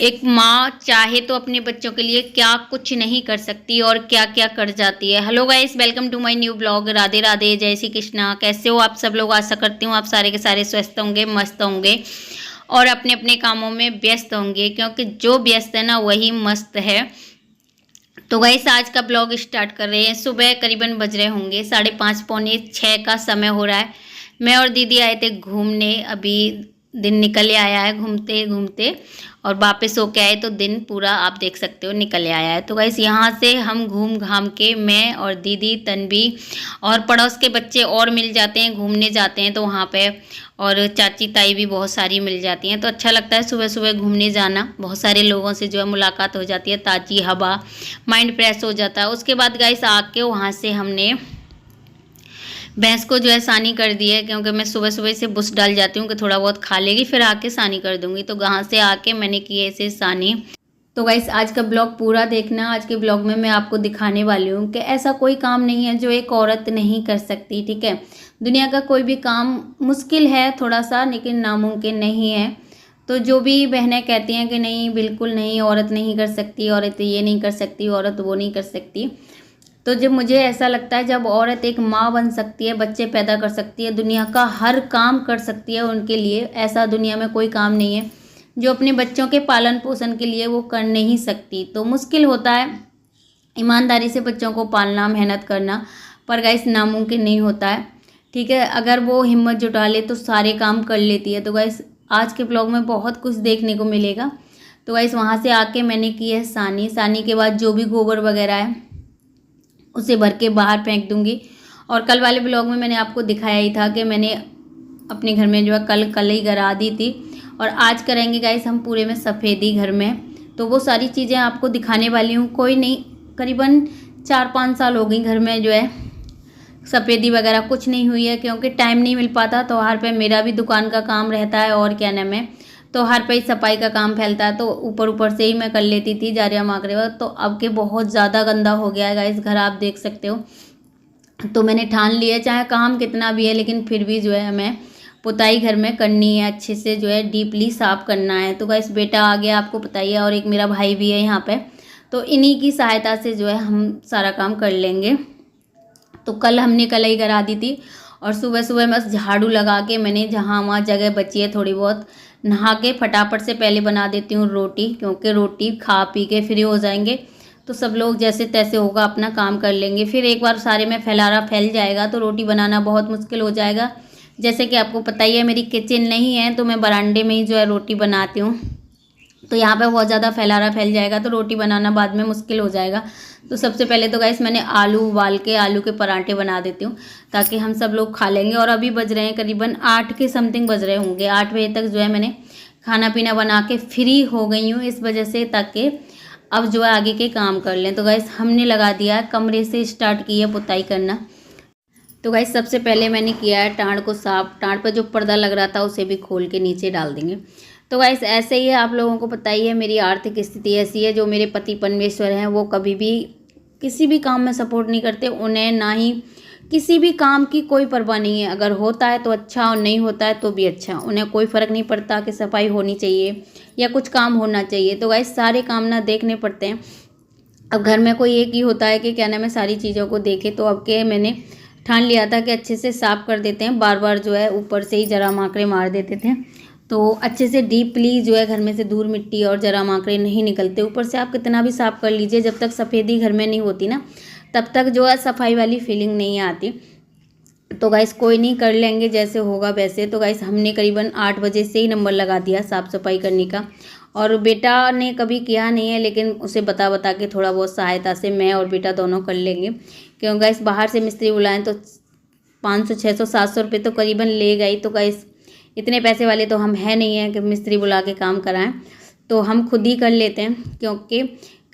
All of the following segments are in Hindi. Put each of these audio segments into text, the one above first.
एक माँ चाहे तो अपने बच्चों के लिए क्या कुछ नहीं कर सकती और क्या क्या कर जाती है। Hello guys, welcome to my new blog. Radhe Radhe, जय श्री कृष्णा। कैसे हो आप सब लोग? आशा करती हूँ आप सारे के सारे स्वस्थ होंगे, मस्त होंगे और अपने अपने कामों में व्यस्त होंगे, क्योंकि जो व्यस्त है ना वही मस्त है। तो गाइस आज का ब्लॉग स्टार्ट कर रहे हैं। सुबह करीबन बज रहे होंगे 5:30 पौने 6 का समय हो रहा है। मैं और दीदी आए थे घूमने, अभी दिन निकल आया है घूमते घूमते, और वापस होके आए तो दिन पूरा आप देख सकते हो निकल आया है। तो गाइस यहाँ से हम घूम घाम के, मैं और दीदी, तन्वी और पड़ोस के बच्चे और मिल जाते हैं, घूमने जाते हैं तो वहाँ पे, और चाची ताई भी बहुत सारी मिल जाती हैं। तो अच्छा लगता है सुबह सुबह घूमने जाना, बहुत सारे लोगों से जो है मुलाकात हो जाती है, ताज़ी हवा, माइंड फ्रेश हो जाता है। उसके बाद गाइस आके वहाँ से हमने भैंस को जो है सानी कर दी है, क्योंकि मैं सुबह सुबह से बुस डाल जाती हूँ कि थोड़ा बहुत खा लेगी, फिर आके सानी कर दूंगी। तो वहाँ से आके मैंने की है इसे सानी। तो गाइस आज का ब्लॉग पूरा देखना। आज के ब्लॉग में मैं आपको दिखाने वाली हूँ कि ऐसा कोई काम नहीं है जो एक औरत नहीं कर सकती। ठीक है, दुनिया का कोई भी काम मुश्किल है थोड़ा सा, लेकिन नामुमकिन नहीं है। तो जो भी बहनें कहती हैं कि नहीं, बिल्कुल नहीं, औरत नहीं कर सकती, औरत ये नहीं कर सकती, औरत वो नहीं कर सकती, तो जब मुझे ऐसा लगता है जब औरत एक माँ बन सकती है, बच्चे पैदा कर सकती है, दुनिया का हर काम कर सकती है उनके लिए, ऐसा दुनिया में कोई काम नहीं है जो अपने बच्चों के पालन पोषण के लिए वो कर नहीं सकती। तो मुश्किल होता है ईमानदारी से बच्चों को पालना, मेहनत करना, पर गाइस नामुमकिन नहीं होता है। ठीक है, अगर वो हिम्मत जुटा ले तो सारे काम कर लेती है। तो गाइस आज के ब्लॉग में बहुत कुछ देखने को मिलेगा। तो गाइस वहाँ से आके मैंने की है सानी। सानी के बाद जो भी गोबर वगैरह है उसे भर के बाहर फेंक दूंगी। और कल वाले ब्लॉग में मैंने आपको दिखाया ही था कि मैंने अपने घर में जो है कल ही करा दी थी, और आज करेंगे गाइस हम पूरे में सफ़ेदी घर में। तो वो सारी चीज़ें आपको दिखाने वाली हूँ। कोई नहीं, करीबन 4-5 साल हो गई घर में जो है सफ़ेदी वगैरह कुछ नहीं हुई है, क्योंकि टाइम नहीं मिल पाता। त्योहार पे मेरा भी दुकान का काम रहता है, और क्या नाम है, त्योहार पे ही सफाई का काम फैलता है, तो ऊपर ऊपर से ही मैं कर लेती थी जारिया माकरे वक्त। तो अब के बहुत ज़्यादा गंदा हो गया है गाइस घर, आप देख सकते हो। तो मैंने ठान लिया, चाहे काम कितना भी है लेकिन फिर भी जो है हमें पुताई घर में करनी है, अच्छे से जो है डीपली साफ करना है। तो गाइस बेटा आ गया, आपको पता ही है, और एक मेरा भाई भी है यहाँ पे। तो इन्हीं की सहायता से जो है हम सारा काम कर लेंगे। तो कल हमने कलई करा दी थी, और सुबह सुबह बस झाड़ू लगा के मैंने जहाँ वहाँ जगह बची है थोड़ी बहुत, नहा के फटाफट से पहले बना देती हूँ रोटी, क्योंकि रोटी खा पी के फ्री हो जाएंगे तो सब लोग जैसे तैसे होगा अपना काम कर लेंगे। फिर एक बार सारे में फैलारा फैल जाएगा तो रोटी बनाना बहुत मुश्किल हो जाएगा। जैसे कि आपको पता ही है मेरी किचन नहीं है, तो मैं बरामदे में ही जो है रोटी बनाती हूँ। तो यहाँ पे बहुत ज़्यादा फैलारा फैल जाएगा तो रोटी बनाना बाद में मुश्किल हो जाएगा। तो सबसे पहले तो गाइस मैंने आलू उबाल के आलू के पराठे बना देती हूँ, ताकि हम सब लोग खा लेंगे। और अभी बज रहे हैं करीबन 8 के समथिंग बज रहे होंगे, 8 बजे तक जो है मैंने खाना पीना बना के फ्री हो गई हूँ, इस वजह से ताकि अब जो है आगे के काम कर लें। तो गाइस हमने लगा दिया है, कमरे से स्टार्ट की है पुताई करना। तो गाइस सबसे पहले मैंने किया है टाँड़ को साफ। टाँड़ पर जो पर्दा लग रहा था उसे भी खोल के नीचे डाल देंगे। तो गाइस ऐसे ही है, आप लोगों को पता ही है मेरी आर्थिक स्थिति ऐसी है। जो मेरे पति परमेश्वर हैं वो कभी भी किसी भी काम में सपोर्ट नहीं करते, उन्हें ना ही किसी भी काम की कोई परवाह नहीं है। अगर होता है तो अच्छा, और नहीं होता है तो भी अच्छा, उन्हें कोई फ़र्क नहीं पड़ता कि सफाई होनी चाहिए या कुछ काम होना चाहिए। तो गाइस सारे काम ना देखने पड़ते हैं। अब घर में कोई एक ही होता है कि क्या नाम है सारी चीज़ों को देखे। तो अब के मैंने ठान लिया था कि अच्छे से साफ़ कर देते हैं, बार बार जो है ऊपर से ही जरा माकड़े मार देते थे, तो अच्छे से डीपली जो है घर में से दूर मिट्टी और जरा माकड़े नहीं निकलते। ऊपर से आप कितना भी साफ़ कर लीजिए, जब तक सफ़ेदी घर में नहीं होती ना तब तक जो है सफाई वाली फीलिंग नहीं आती। तो गाइस कोई नहीं, कर लेंगे जैसे होगा वैसे। तो गाइस हमने करीबन 8 बजे से ही नंबर लगा दिया साफ़ सफाई करने का, और बेटा ने कभी किया नहीं है, लेकिन उसे बता बता के थोड़ा बहुत सहायता से मैं और बेटा दोनों कर लेंगे। क्यों गाइस बाहर से मिस्त्री बुलाएं तो 500 600 700 रुपये तो करीबन ले गई। तो गाइस इतने पैसे वाले तो हम है नहीं हैं कि मिस्त्री बुला के काम कराएं, तो हम खुद ही कर लेते हैं। क्योंकि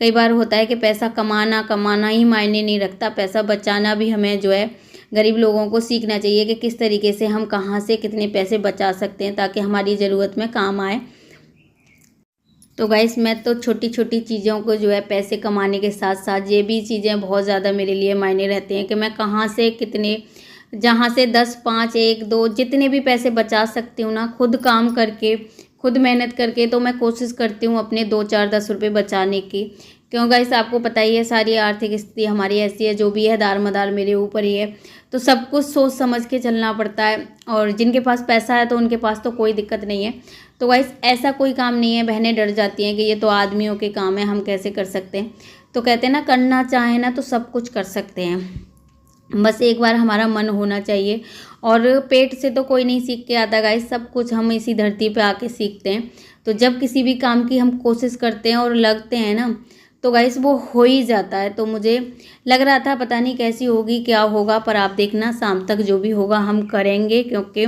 कई बार होता है कि पैसा कमाना कमाना ही मायने नहीं रखता, पैसा बचाना भी हमें जो है गरीब लोगों को सीखना चाहिए कि किस तरीके से हम कहाँ से कितने पैसे बचा सकते हैं ताकि हमारी ज़रूरत में काम आए। तो गाइस मैं तो छोटी छोटी चीज़ों को जो है पैसे कमाने के साथ साथ ये भी चीज़ें बहुत ज़्यादा मेरे लिए मायने रहते हैं कि मैं कहाँ से कितने, जहाँ से 10 5 1 2 जितने भी पैसे बचा सकती हूँ ना, खुद काम करके खुद मेहनत करके तो मैं कोशिश करती हूँ अपने 2-4-10 रुपये बचाने की। क्यों गाइस, आपको पता ही है सारी आर्थिक स्थिति हमारी ऐसी है, जो भी है दार-मदार मेरे ऊपर ही है। तो सब कुछ सोच समझ के चलना पड़ता है, और जिनके पास पैसा है तो उनके पास तो कोई दिक्कत नहीं है। तो गाइस ऐसा कोई काम नहीं है, बहनें डर जाती हैं कि ये तो आदमियों के काम है, हम कैसे कर सकते हैं। तो कहते हैं ना, करना चाहें ना तो सब कुछ कर सकते हैं, बस एक बार हमारा मन होना चाहिए। और पेट से तो कोई नहीं सीख के आता गाइस, सब कुछ हम इसी धरती पे आके सीखते हैं। तो जब किसी भी काम की हम कोशिश करते हैं और लगते हैं ना, तो गाइस वो हो ही जाता है। तो मुझे लग रहा था पता नहीं कैसी होगी, क्या होगा, पर आप देखना शाम तक जो भी होगा हम करेंगे, क्योंकि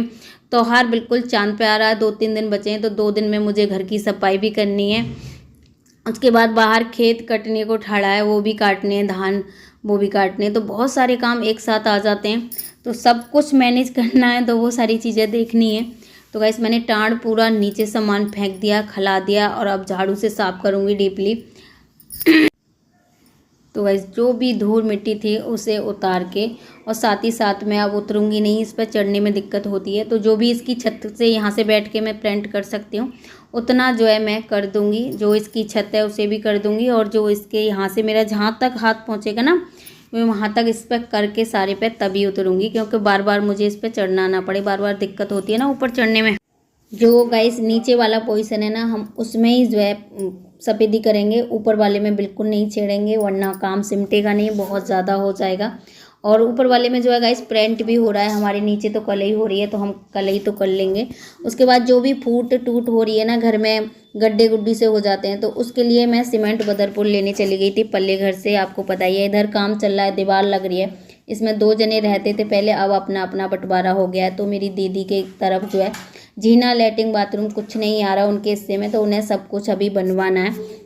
त्योहार बिल्कुल चांद पे आ रहा है। 2-3 दिन बचे हैं, तो 2 दिन में मुझे घर की सफाई भी करनी है। उसके बाद बाहर खेत कटने को ठाड़ा है, वो भी काटने हैं, धान वो भी काटने हैं। तो बहुत सारे काम एक साथ आ जाते हैं, तो सब कुछ मैनेज करना है, तो वो सारी चीज़ें देखनी है। तो गाइस मैंने टाँड़ पूरा नीचे सामान फेंक दिया, खला दिया, और अब झाड़ू से साफ़ करूँगी डीपली। तो गाइस जो भी धूल मिट्टी थी उसे उतार के, और साथ ही साथ मैं अब उतरूँगी नहीं, इस पर चढ़ने में दिक्कत होती है। तो जो भी इसकी छत से यहाँ से बैठ के मैं पेंट कर सकती हूँ उतना जो है मैं कर दूँगी। जो इसकी छत है उसे भी कर दूँगी, और जो इसके यहाँ से मेरा जहाँ तक हाथ पहुँचेगा ना, मैं वहाँ तक इस पर करके सारे पे तभी उतरूँगी, क्योंकि बार बार मुझे इस पर चढ़ना ना पड़े। बार बार दिक्कत होती है ना ऊपर चढ़ने में। जो गाइस नीचे वाला पोजीशन है ना, हम उसमें ही जो है सफ़ेदी करेंगे, ऊपर वाले में बिल्कुल नहीं छेड़ेंगे, वरना काम सिमटेगा नहीं, बहुत ज़्यादा हो जाएगा। और ऊपर वाले में जो है गाइस पेंट भी हो रहा है, हमारे नीचे तो कलई हो रही है, तो हम कलई तो कर लेंगे। उसके बाद जो भी फूट टूट हो रही है ना घर में, गड्ढे गुड्डी से हो जाते हैं, तो उसके लिए मैं सीमेंट बदरपुर लेने चली गई थी पल्ले घर से। आपको पता ही है इधर काम चल रहा है, दीवार लग रही है। इसमें 2 जने रहते थे पहले, अब अपना अपना बंटवारा हो गया है। तो मेरी दीदी के तरफ जो है जीना, लैट्रिन, बाथरूम कुछ नहीं आ रहा उनके हिस्से में, तो उन्हें सब कुछ अभी बनवाना है।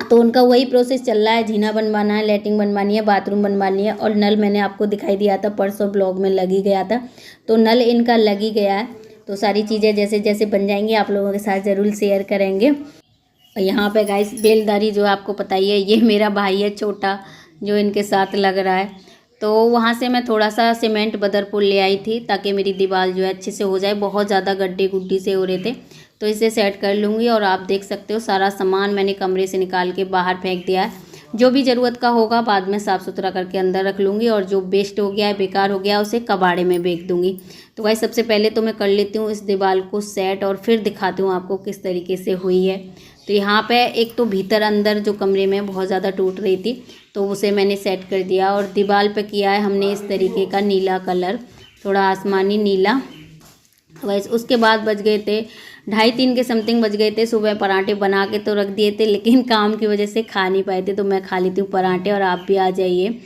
तो उनका वही प्रोसेस चल रहा है, जीना बनवाना है, लैट्रिन बनवानी है, बाथरूम बनवानी है, और नल मैंने आपको दिखाई दिया था परसों ब्लॉग में, लग ही गया था। तो नल इनका लग ही गया है। तो सारी चीज़ें जैसे जैसे बन जाएंगी आप लोगों के साथ ज़रूर शेयर करेंगे। और यहाँ पे गाइस बेलदारी जो आपको पता ही है, ये मेरा भाई है छोटा जो इनके साथ लग रहा है। तो वहाँ से मैं थोड़ा सा सीमेंट बदरपुर ले आई थी, ताकि मेरी दीवार जो है अच्छे से हो जाए। बहुत ज़्यादा गड्ढे गुड्डी से हो रहे थे, तो इसे सेट कर लूँगी। और आप देख सकते हो सारा सामान मैंने कमरे से निकाल के बाहर फेंक दिया है। जो भी ज़रूरत का होगा बाद में साफ़ सुथरा करके अंदर रख लूँगी, और जो वेस्ट हो गया है, बेकार हो गया, उसे कबाड़े में बेच दूँगी। तो भाई सबसे पहले तो मैं कर लेती हूँ इस दीवार को सेट, और फिर दिखाती हूँ आपको किस तरीके से हुई है। तो यहाँ पे एक तो भीतर अंदर जो कमरे में बहुत ज़्यादा टूट रही थी, तो उसे मैंने सेट कर दिया। और दीवार पे किया है हमने इस तरीके का नीला कलर, थोड़ा आसमानी नीला। वैसे उसके बाद बज गए थे 2:30-3 के समथिंग बज गए थे। सुबह पराठे बना के तो रख दिए थे, लेकिन काम की वजह से खा नहीं पाए थे, तो मैं खा लेती हूँ पराठे, और आप भी आ जाइए।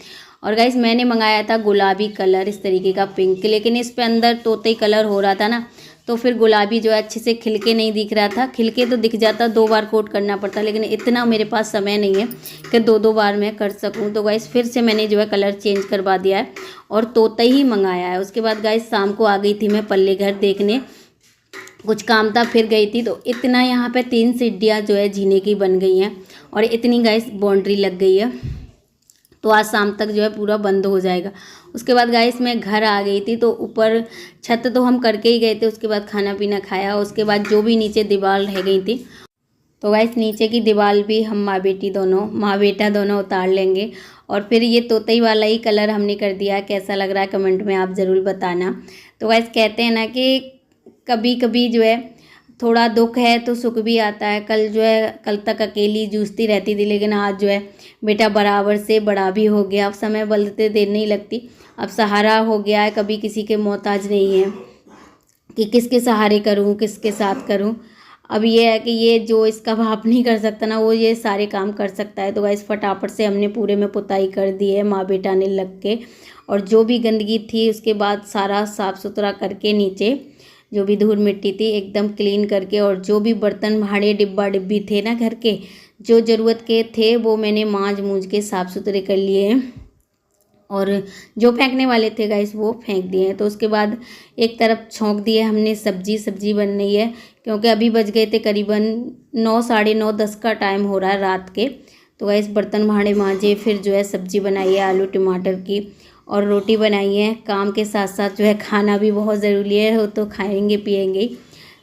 और गाइस मैंने मंगाया था गुलाबी कलर, इस तरीके का पिंक, लेकिन इस पे अंदर तोते कलर हो रहा था ना, तो फिर गुलाबी जो है अच्छे से खिलके नहीं दिख रहा था। खिलके तो दिख जाता, 2 बार कोट करना पड़ता, लेकिन इतना मेरे पास समय नहीं है कि 2-2 बार मैं कर सकूं। तो गाइस फिर से मैंने जो है कलर चेंज करवा दिया है, और तोता ही मंगाया है। उसके बाद गाइस शाम को आ गई थी मैं पल्ले घर देखने, कुछ काम था फिर गई थी। तो इतना यहाँ पे 3 सीढ़ियाँ जो है जीने की बन गई हैं, और इतनी गाइस बाउंड्री लग गई है। तो आज शाम तक जो है पूरा बंद हो जाएगा। उसके बाद गाइस मैं घर आ गई थी, तो ऊपर छत तो हम करके ही गए थे। उसके बाद खाना पीना खाया, उसके बाद जो भी नीचे दीवार रह गई थी, तो गाइस नीचे की दीवार भी हम माँ बेटा दोनों उतार लेंगे। और फिर ये तोतई वाला ही कलर हमने कर दिया। कैसा लग रहा है कमेंट में आप ज़रूर बताना। तो गाइस कहते हैं ना कि कभी कभी जो है थोड़ा दुख है तो सुख भी आता है। कल तक अकेली जूझती रहती थी, लेकिन आज जो है बेटा बराबर से बड़ा भी हो गया। अब समय बदलते देर नहीं लगती, अब सहारा हो गया है, कभी किसी के मोहताज नहीं है कि किसके सहारे करूं, किसके साथ करूं। अब ये है कि ये जो इसका बाप नहीं कर सकता ना, वो ये सारे काम कर सकता है। तो गाइस फटाफट से हमने पूरे में पुताई कर दी है माँ बेटा ने लग के, और जो भी गंदगी थी उसके बाद सारा साफ़ सुथरा करके, नीचे जो भी धूल मिट्टी थी एकदम क्लीन करके, और जो भी बर्तन भाड़े डिब्बा डिब्बी थे ना घर के, जो ज़रूरत के थे वो मैंने मांज मूंज के साफ़ सुथरे कर लिए हैं, और जो फेंकने वाले थे गाइस वो फेंक दिए हैं। तो उसके बाद एक तरफ छोंक दिए हमने, सब्जी बन रही है, क्योंकि अभी बज गए थे करीबन 9, साढ़े 9, 10 का टाइम हो रहा है रात के। तो गाइस बर्तन भाड़े मांजे, फिर जो है सब्जी बनाई है आलू टमाटर की, और रोटी बनाई है। काम के साथ साथ जो है खाना भी बहुत ज़रूरी है, वो तो खाएंगे पिएंगे ही।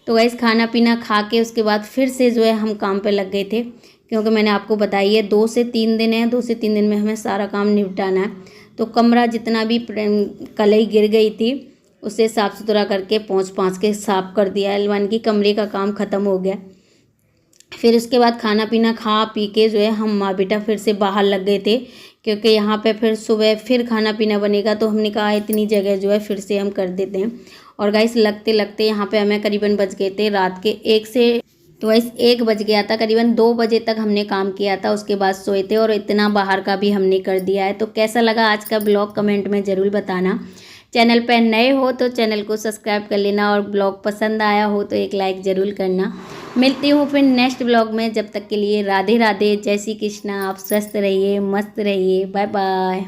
तो गाइस खाना पीना खा के उसके बाद फिर से जो है हम काम पे लग गए थे, क्योंकि मैंने आपको बताई है 2 से 3 दिन है, 2 से 3 दिन में हमें सारा काम निपटाना है। तो कमरा जितना भी कलई गिर गई थी उसे साफ़ सुथरा करके पोंछ के साफ़ कर दिया। अलवान की कमरे का काम ख़त्म हो गया। फिर उसके बाद खाना पीना खा पी के जो है हम माँ बेटा फिर से बाहर लग गए थे, क्योंकि यहाँ पे फिर सुबह फिर खाना पीना बनेगा। तो हमने कहा इतनी जगह जो है फिर से हम कर देते हैं। और गाइस लगते लगते यहाँ पे हमें करीबन बज गए थे रात के 1 से, तो गाइस 1 बज गया था, करीबन 2 बजे तक हमने काम किया था। उसके बाद सोए थे और इतना बाहर का भी हमने कर दिया है। तो कैसा लगा आज का ब्लॉग कमेंट में ज़रूर बताना। चैनल पर नए हो तो चैनल को सब्सक्राइब कर लेना, और ब्लॉग पसंद आया हो तो एक लाइक ज़रूर करना। मिलती हूँ फिर नेक्स्ट ब्लॉग में, जब तक के लिए राधे राधे, जय श्री कृष्णा। आप स्वस्थ रहिए, मस्त रहिए, बाय बाय।